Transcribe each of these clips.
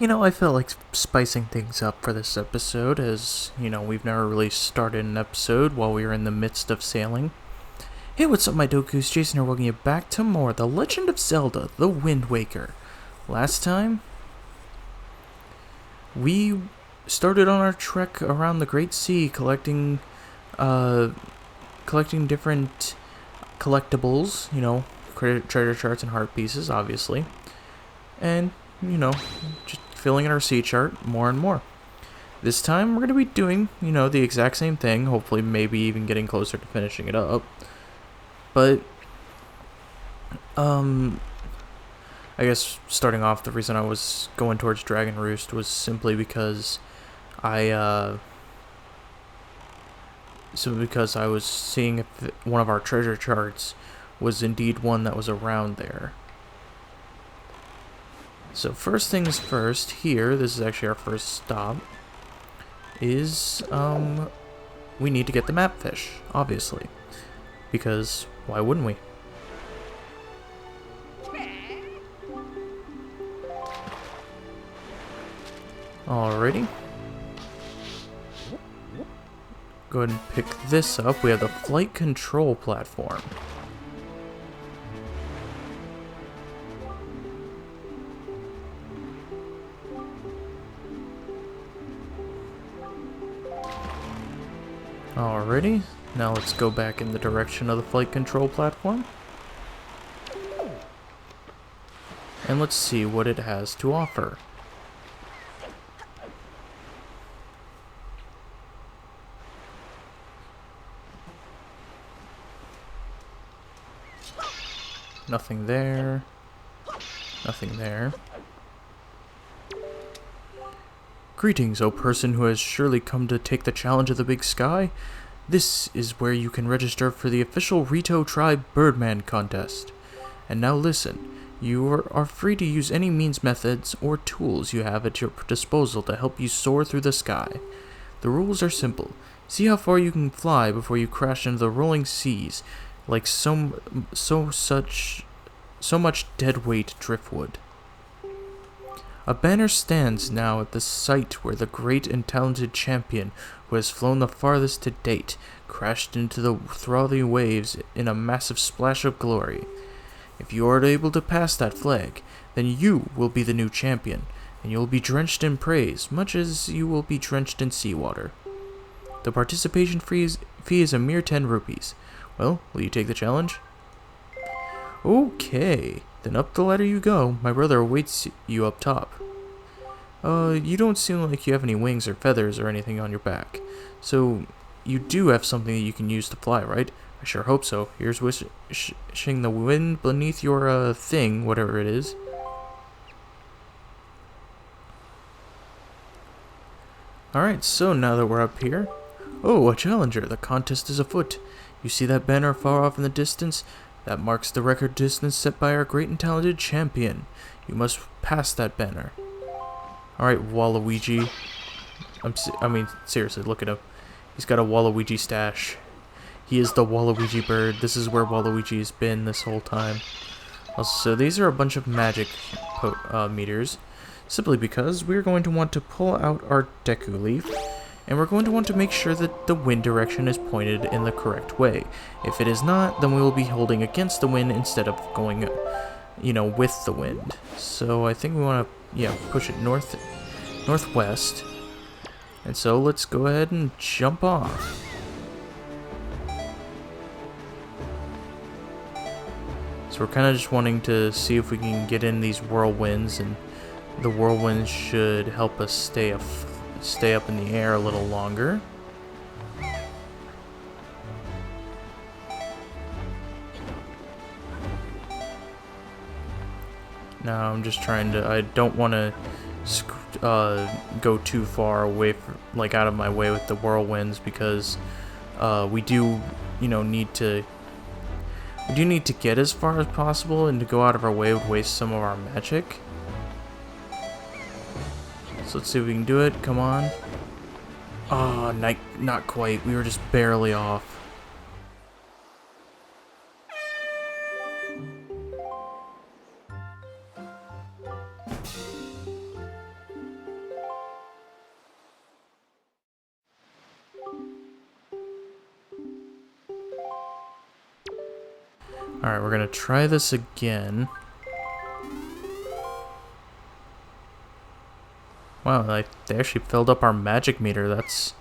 I felt like spicing things up for this episode, as, we've never really started an episode while we were in the midst of sailing. Hey, what's up, my Doku's Jason here, welcoming you back to more The Legend of Zelda, The Wind Waker. Last time, we started on our trek around the Great Sea, collecting different collectibles, treasure charts and heart pieces, obviously. And, just filling in our sea chart more and more. This time, we're going to be doing, the exact same thing, hopefully maybe even getting closer to finishing it up. But, I guess starting off, the reason I was going towards Dragon Roost was simply because I was seeing if one of our treasure charts was indeed one that was around there. So first things first, here, this is actually our first stop, is, we need to get the map fish, obviously. Because, why wouldn't we? Alrighty. Go ahead and pick this up. We have the flight control platform. Alrighty, now let's go back in the direction of the flight control platform. And let's see what it has to offer. Nothing there. Nothing there. Greetings, O person who has surely come to take the challenge of the big sky. This is where you can register for the official Rito Tribe Birdman contest. And now listen, you are free to use any means, methods, or tools you have at your disposal to help you soar through the sky. The rules are simple. See how far you can fly before you crash into the rolling seas, like so much dead weight driftwood. A banner stands now at the site where the great and talented champion who has flown the farthest to date crashed into the throbbing waves in a massive splash of glory. If you are able to pass that flag, then you will be the new champion, and you will be drenched in praise, much as you will be drenched in seawater. The participation fee is a mere 10 rupees. Well, will you take the challenge? Okay, then up the ladder you go. My brother awaits you up top. You don't seem like you have any wings or feathers or anything on your back. So, you do have something that you can use to fly, right? I sure hope so. Here's wishing the wind beneath your, thing, whatever it is. Alright, so now that we're up here... Oh, a challenger! The contest is afoot. You see that banner far off in the distance? That marks the record distance set by our great and talented champion. You must pass that banner. Alright, Waluigi. Seriously, look at him. He's got a Waluigi stash. He is the Waluigi bird. This is where Waluigi's been this whole time. Also, these are a bunch of magic meters. Simply because we're going to want to pull out our Deku Leaf. And we're going to want to make sure that the wind direction is pointed in the correct way. If it is not, then we will be holding against the wind instead of going, with the wind. So I think we want to, push it northwest. And so let's go ahead and jump off. So we're kind of just wanting to see if we can get in these whirlwinds, and the whirlwinds should help us stay up in the air a little longer. Now I'm just trying to, I don't want to go too far away out of my way with the whirlwinds, because we do need to get as far as possible, and to go out of our way would waste some of our magic. So let's see if we can do it. Come on. Oh, not quite. We were just barely off. Alright, we're gonna try this again. Wow, they actually filled up our magic meter. That's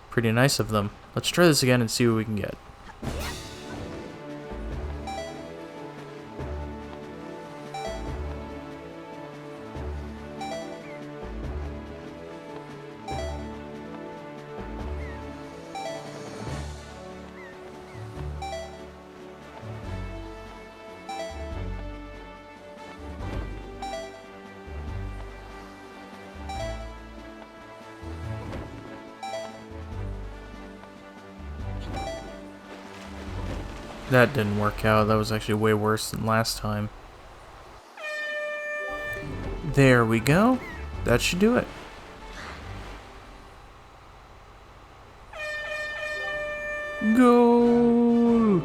pretty nice of them. Let's try this again and see what we can get. That didn't work out. That was actually way worse than last time. There we go. That should do it. Goal!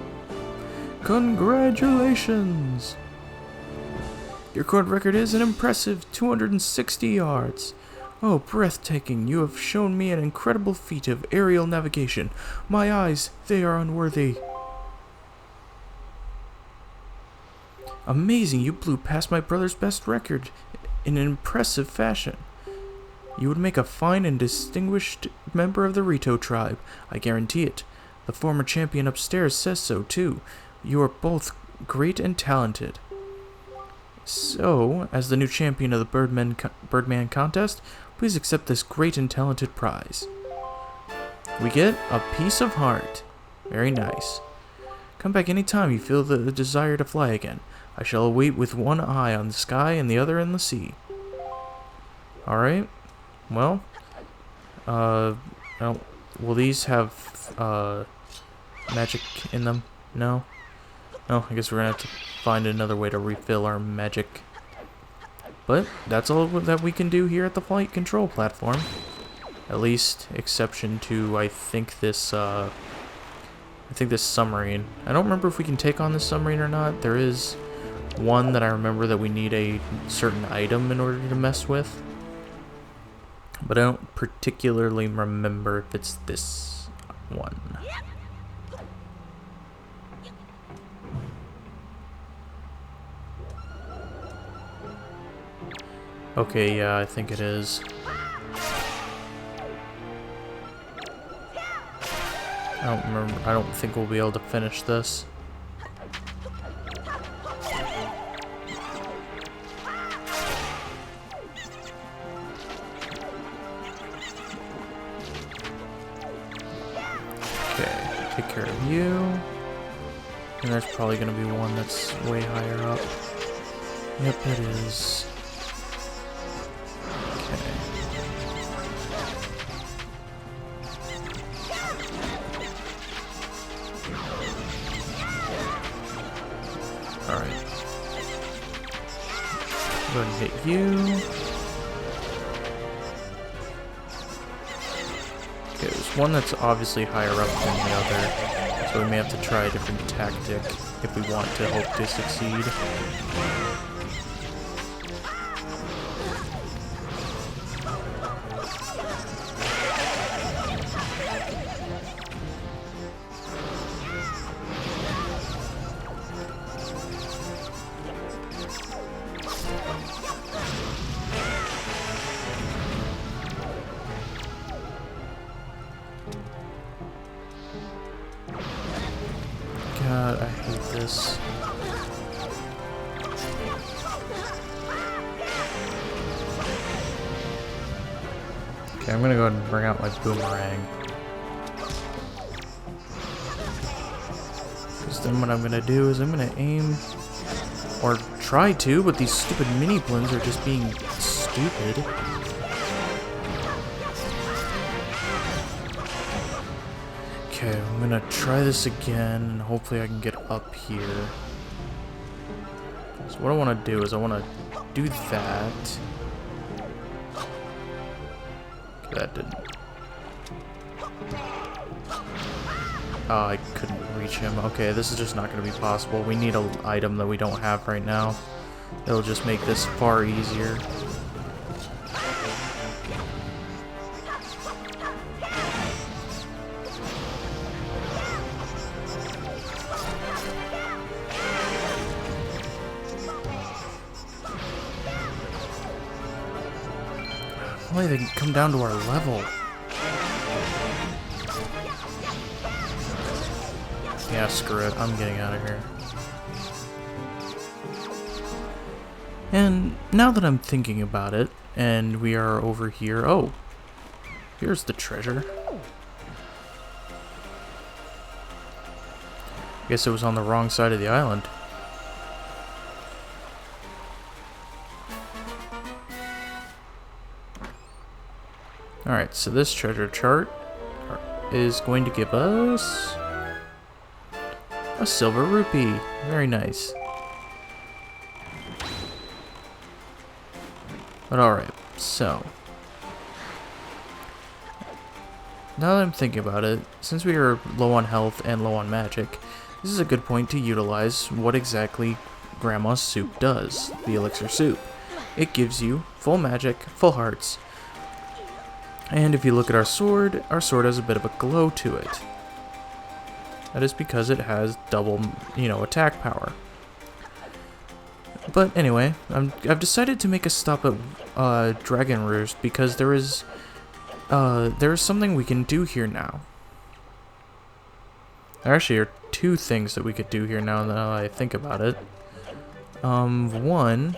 Congratulations! Your current record is an impressive 260 yards. Oh, breathtaking. You have shown me an incredible feat of aerial navigation. My eyes, they are unworthy. Amazing, you blew past my brother's best record in an impressive fashion. You would make a fine and distinguished member of the Rito tribe. I guarantee it. The former champion upstairs says so, too. You are both great and talented. So, as the new champion of the Birdman contest, please accept this great and talented prize. We get a piece of heart. Very nice. Come back anytime you feel the desire to fly again. I shall await with one eye on the sky and the other in the sea. Alright. Well. Will these have, magic in them? No? No, I guess we're gonna have to find another way to refill our magic. But, that's all that we can do here at the flight control platform. At least, exception to, I think this submarine. I don't remember if we can take on this submarine or not. There is one that I remember that we need a certain item in order to mess with. But I don't particularly remember if it's this one. Okay, yeah, I think it is. I don't think we'll be able to finish this. Okay, take care of you. And there's probably gonna be one that's way higher up. Yep, it is. Alright. Go ahead and hit you. Okay, there's one that's obviously higher up than the other, so we may have to try a different tactic if we want to hope to succeed. God, I hate this. Okay, I'm gonna go ahead and bring out my boomerang. Because then what I'm gonna do is I'm gonna aim, or try to, but these stupid mini blins are just being stupid. Okay, I'm gonna try this again, and hopefully I can get up here. So what I want to do is I want to do that. Okay, that didn't. Oh, I couldn't reach him. Okay, this is just not going to be possible. We need an item that we don't have right now. It'll just make this far easier. only they can come down to our level. Yeah, screw it. I'm getting out of here. And now that I'm thinking about it, and we are over here... Oh! Here's the treasure. Guess it was on the wrong side of the island. Alright, so this treasure chart is going to give us a silver rupee. Very nice. But alright, so now that I'm thinking about it, since we are low on health and low on magic, this is a good point to utilize what exactly Grandma's soup does, the elixir soup. It gives you full magic, full hearts, and if you look at our sword has a bit of a glow to it. That is because it has double, attack power. But anyway, I've decided to make a stop at Dragon Roost because there is something we can do here now. There actually are two things that we could do here now that I think about it. One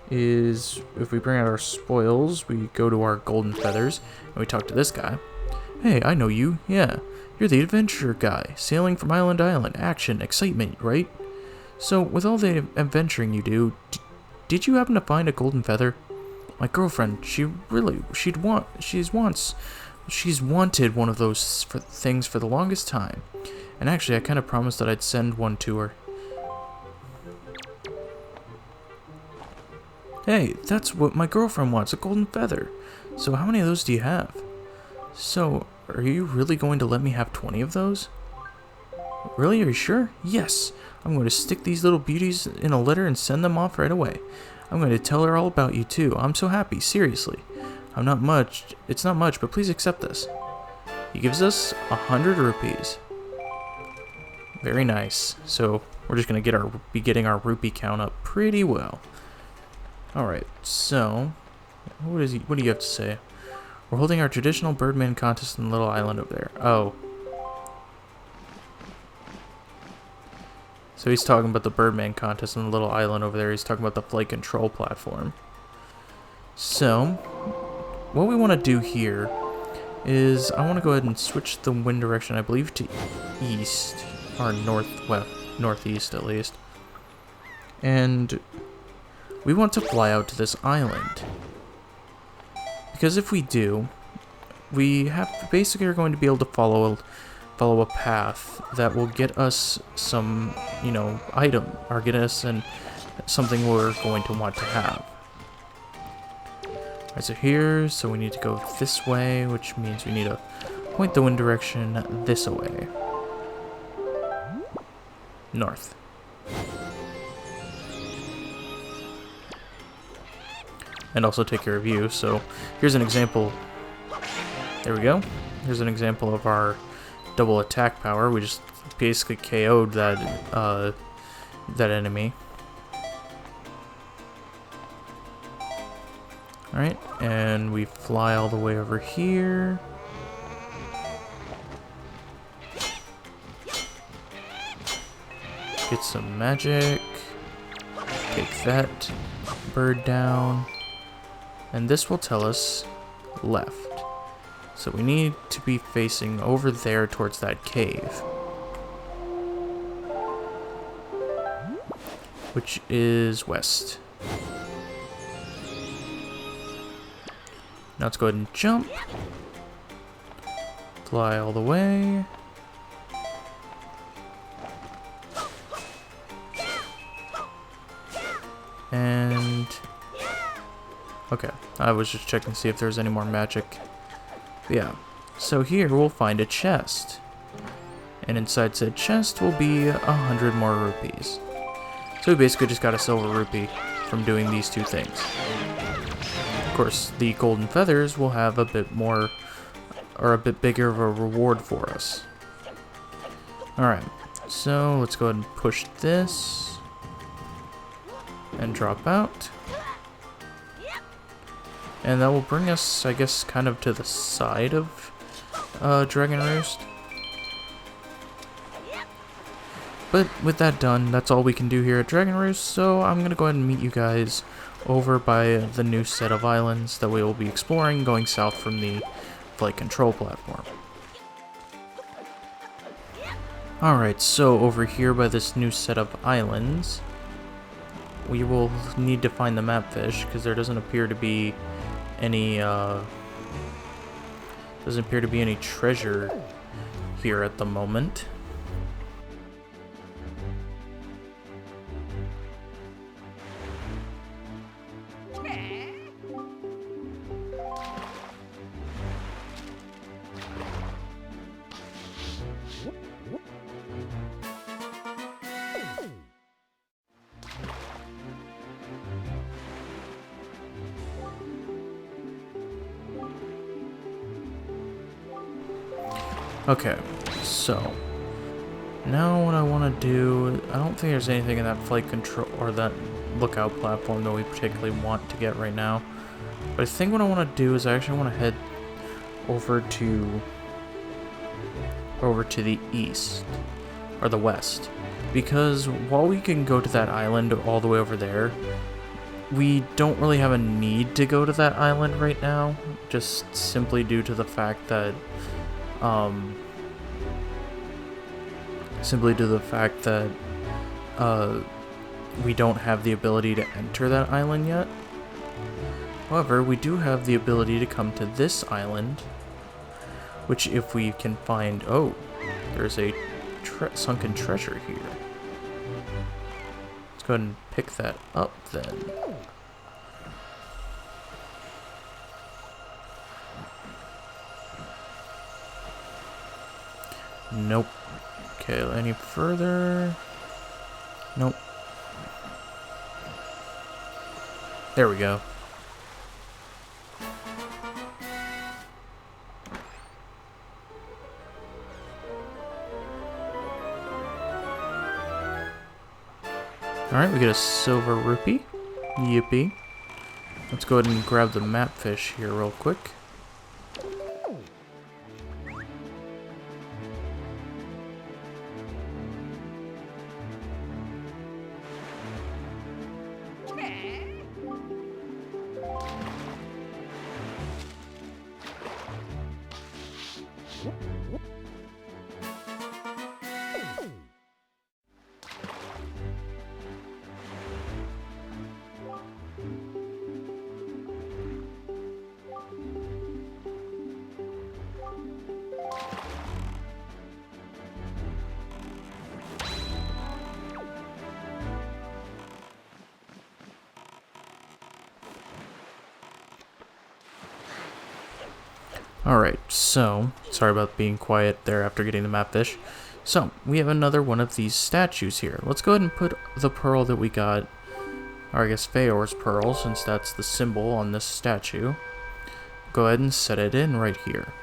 is if we bring out our spoils, we go to our golden feathers and we talk to this guy. Hey, I know you. Yeah, you're the adventurer guy, sailing from island to island, action, excitement, right? So, with all the adventuring you do, did you happen to find a golden feather? My girlfriend, she's wanted one of those things for the longest time. And actually, I kind of promised that I'd send one to her. Hey, that's what my girlfriend wants, a golden feather. So how many of those do you have? So, are you really going to let me have 20 of those? Really? Are you sure? Yes. I'm going to stick these little beauties in a letter and send them off right away. I'm going to tell her all about you too. I'm so happy, seriously. It's not much, but please accept this. He gives us 100 rupees. Very nice. So we're just going to be getting our rupee count up pretty well. Alright, so what do you have to say? We're holding our traditional Birdman contest in the little island over there. Oh. So he's talking about the Birdman contest in the little island over there. He's talking about the flight control platform. So, what we want to do here is I want to go ahead and switch the wind direction, I believe, to east, or northeast at least. And we want to fly out to this island. Because if we do, we basically are going to be able to follow a path that will get us some, item, or get us something we're going to want to have. Alright, so we need to go this way, which means we need to point the wind direction this way. North. And also take care of you, so here's an example. There we go. Here's an example of our double attack power. We just basically KO'd that enemy. Alright, and we fly all the way over here. Get some magic. Take that bird down. And this will tell us left. So we need to be facing over there towards that cave. Which is west. Now let's go ahead and jump. Fly all the way. And... okay, I was just checking to see if there's any more magic. But yeah, so here we'll find a chest. And inside said chest will be 100 more rupees. So we basically just got a silver rupee from doing these two things. Of course, the golden feathers will have a bit more, or a bit bigger of a reward for us. Alright, so let's go ahead and push this. And drop out. And that will bring us, I guess, kind of to the side of Dragon Roost. But with that done, that's all we can do here at Dragon Roost, so I'm going to go ahead and meet you guys over by the new set of islands that we will be exploring going south from the flight control platform. Alright, so over here by this new set of islands, we will need to find the map fish, because there doesn't appear to be any treasure here at the moment. Okay, so now what I want to do, I don't think there's anything in that flight control or that lookout platform that we particularly want to get right now. But I think what I want to do is I actually want to head over to the east or the west, because while we can go to that island all the way over there, we don't really have a need to go to that island right now, just simply due to the fact that we don't have the ability to enter that island yet. However, we do have the ability to come to this island, which if we can find... Oh, there's a sunken treasure here. Let's go ahead and pick that up then. Nope. Okay, any further? Nope. There we go. Alright, we get a silver rupee. Yippee. Let's go ahead and grab the map fish here real quick. Alright, so, sorry about being quiet there after getting the map fish. So, we have another one of these statues here. Let's go ahead and put the pearl that we got, or I guess Feor's pearl, since that's the symbol on this statue. Go ahead and set it in right here.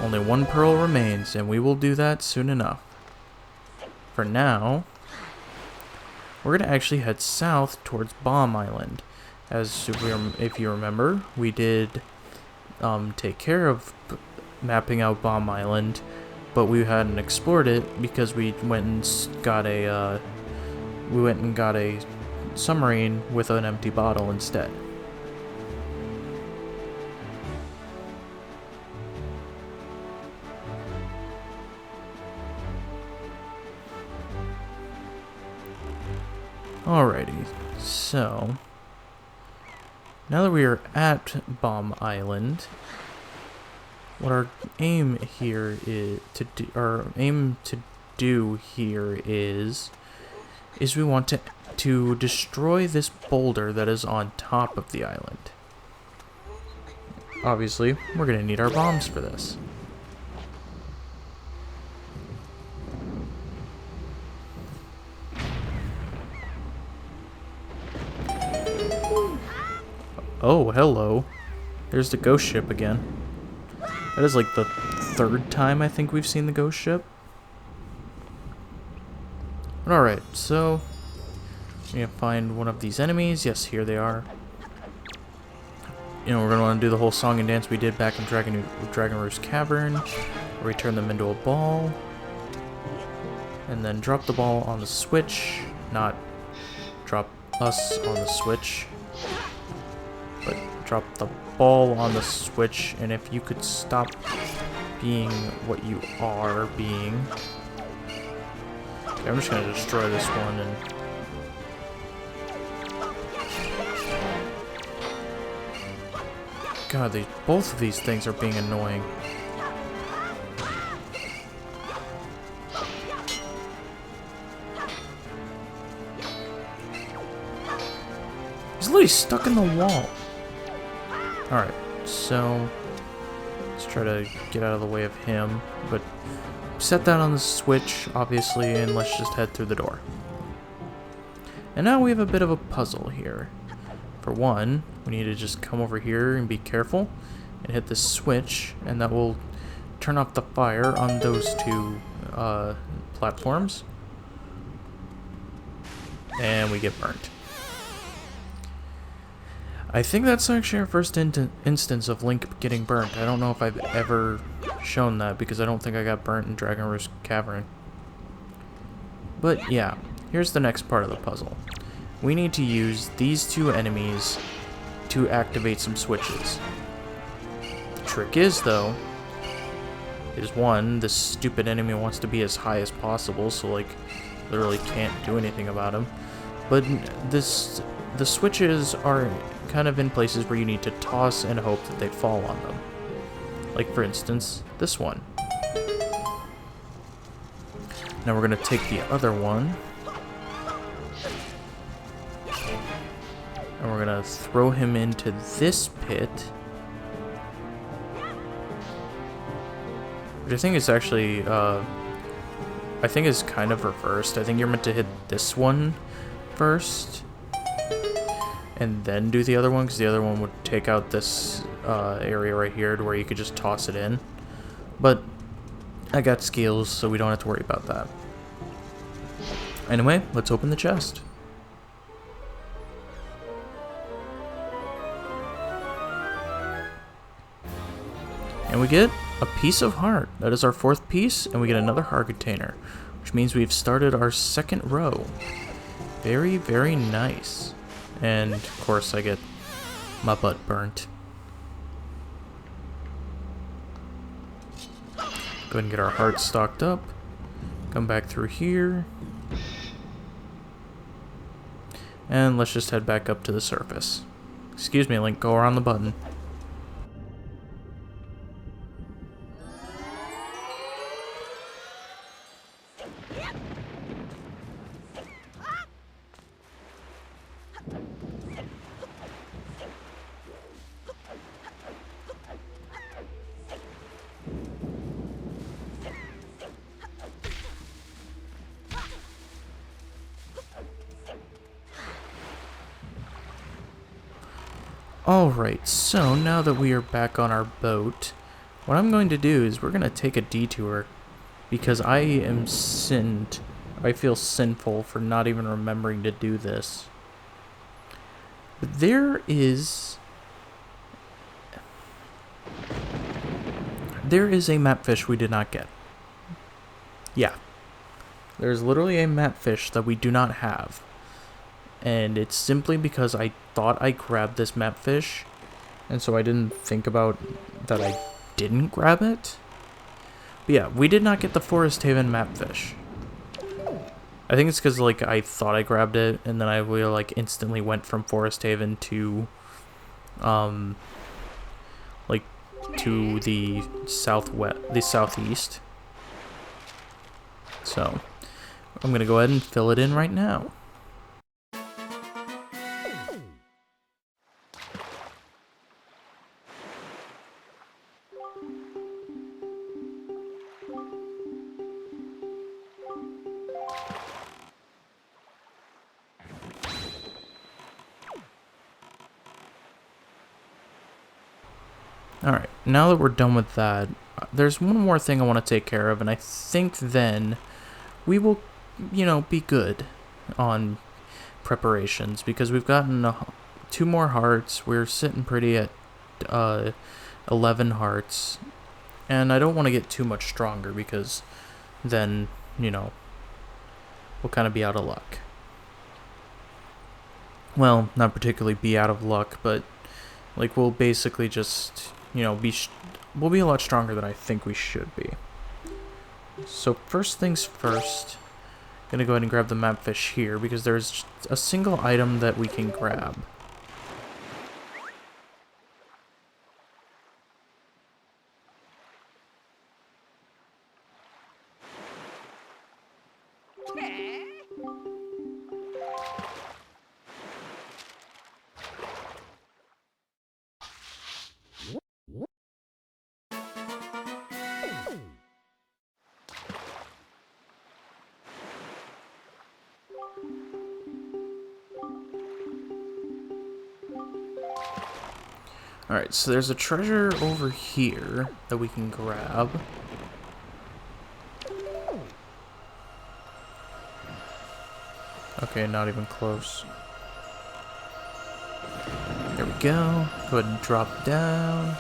Only one pearl remains, and we will do that soon enough. For now, we're going to actually head south towards Bomb Island. As if you remember, we did take care of mapping out Bomb Island, but we hadn't explored it because we went and got a submarine with an empty bottle instead. Alrighty, so now that we are at Bomb Island, what our aim here is to do here is we want to destroy this boulder that is on top of the island. Obviously, we're gonna need our bombs for this. Oh, hello. There's the ghost ship again. That is like the third time I think we've seen the ghost ship. I But alright, so we need to find one of these enemies. Yes, here they are. You know, we're going to want to do the whole song and dance we did back in Dragon Roost Cavern, where we turn them into a ball. And then drop the ball on the switch, not drop us on the switch, but drop the ball on the switch. And if you could stop being what you are being. Okay, I'm just going to destroy this one and... God, both of these things are being annoying. He's literally stuck in the wall. Alright, so let's try to get out of the way of him, but set that on the switch, obviously, and let's just head through the door. And now we have a bit of a puzzle here. For one, we need to just come over here and be careful and hit the switch, and that will turn off the fire on those two platforms. And we get burnt. I think that's actually our first instance of Link getting burnt. I don't know if I've ever shown that, because I don't think I got burnt in Dragon Roost Cavern. But yeah, here's the next part of the puzzle. We need to use these two enemies to activate some switches. The trick is, though, is one, this stupid enemy wants to be as high as possible, so like, literally can't do anything about him. But the switches are kind of in places where you need to toss and hope that they fall on them. Like, for instance, this one. Now we're going to take the other one, and we're going to throw him into this pit. Which I think is actually, I think is kind of reversed. I think you're meant to hit this one first, and then do the other one, because the other one would take out this area right here to where you could just toss it in. But I got skills, so we don't have to worry about that. Anyway, let's open the chest. And we get a piece of heart. That is our fourth piece, and we get another heart container, which means we've started our second row. Very, very nice. And, of course, I get my butt burnt. Go ahead and get our hearts stocked up. Come back through here. And let's just head back up to the surface. Excuse me, Link, go around the button. Alright, so now that we are back on our boat, what I'm going to do is we're going to take a detour, because I feel sinful for not even remembering to do this. But there is a map fish we did not get. Yeah. There's literally a map fish that we do not have. And it's simply because I thought I grabbed this map fish, and so I didn't think about that I didn't grab it. But yeah, we did not get the Forest Haven map fish. I think it's because like I thought I grabbed it, and then I really like instantly went from Forest Haven to like to the southeast. So I'm gonna go ahead and fill it in right now. Alright, now that we're done with that, there's one more thing I want to take care of, and I think then we will you know, be good on preparations, because we've gotten 2 more hearts. We're sitting pretty at 11 hearts, and I don't want to get too much stronger, because then, you know, we'll kind of be out of luck. Well, not particularly be out of luck, but like we'll basically just, you know, we'll be a lot stronger than I think we should be. So first things first, gonna go ahead and grab the map fish here, because there's a single item that we can grab. Alright, so there's a treasure over here that we can grab. Okay, not even close. There we go. Go ahead and drop down.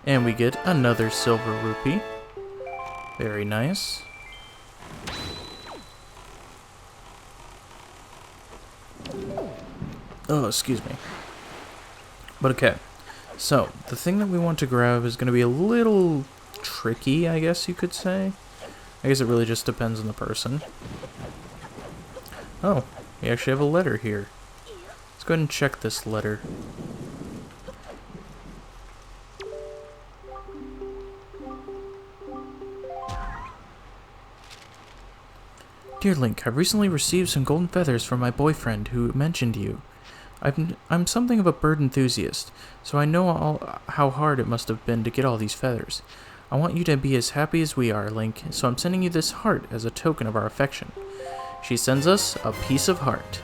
And we get another silver rupee. Very nice. Oh, excuse me. But okay. So, the thing that we want to grab is going to be a little tricky, I guess you could say. I guess it really just depends on the person. Oh, we actually have a letter here. Let's go ahead and check this letter. Dear Link, I've recently received some golden feathers from my boyfriend who mentioned you. I'm something of a bird enthusiast, so I know how hard it must have been to get all these feathers. I want you to be as happy as we are, Link, so I'm sending you this heart as a token of our affection. She sends us a piece of heart.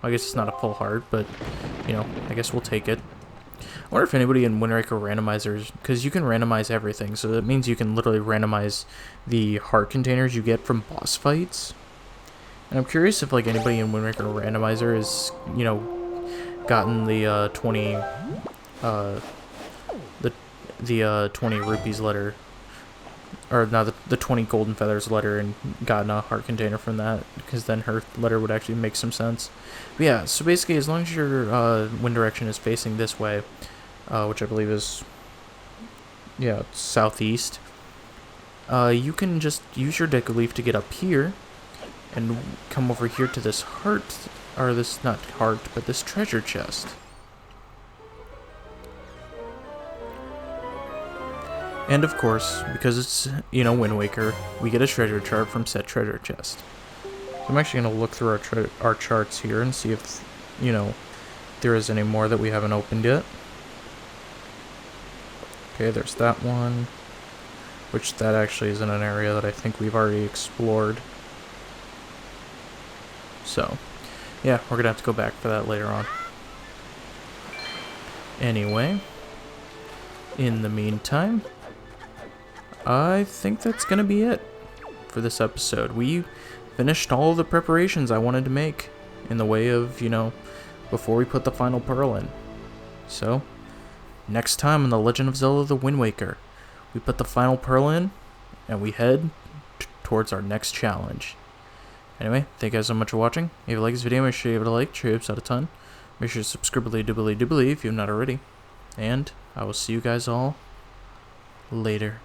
I guess it's not a full heart, but, you know, I guess we'll take it. I wonder if anybody in Wind Waker randomizers, because you can randomize everything, so that means you can literally randomize the heart containers you get from boss fights. And I'm curious if like anybody in Wind Waker randomizer has, you know, gotten the 20 20 rupees letter, or not the 20 golden feathers letter, and gotten a heart container from that, because then her letter would actually make some sense. But yeah, so basically as long as your wind direction is facing this way, which I believe is, yeah, southeast, you can just use your Deku Leaf to get up here and come over here to this heart, or this, not heart, but this treasure chest. And of course, because it's, you know, Wind Waker, we get a treasure chart from said treasure chest. So I'm actually going to look through our charts here and see if, you know, there is any more that we haven't opened yet. Okay, there's that one, which that actually is in an area that I think we've already explored. So, yeah, we're going to have to go back for that later on. Anyway, in the meantime, I think that's going to be it for this episode. We finished all of the preparations I wanted to make in the way of, you know, before we put the final pearl in. So, next time on The Legend of Zelda The Wind Waker, we put the final pearl in, and we head towards our next challenge. Anyway, thank you guys so much for watching. If you like this video, make sure you give it a like, it helps out a ton. Make sure to subscribe doobly if you've not already. And I will see you guys all later.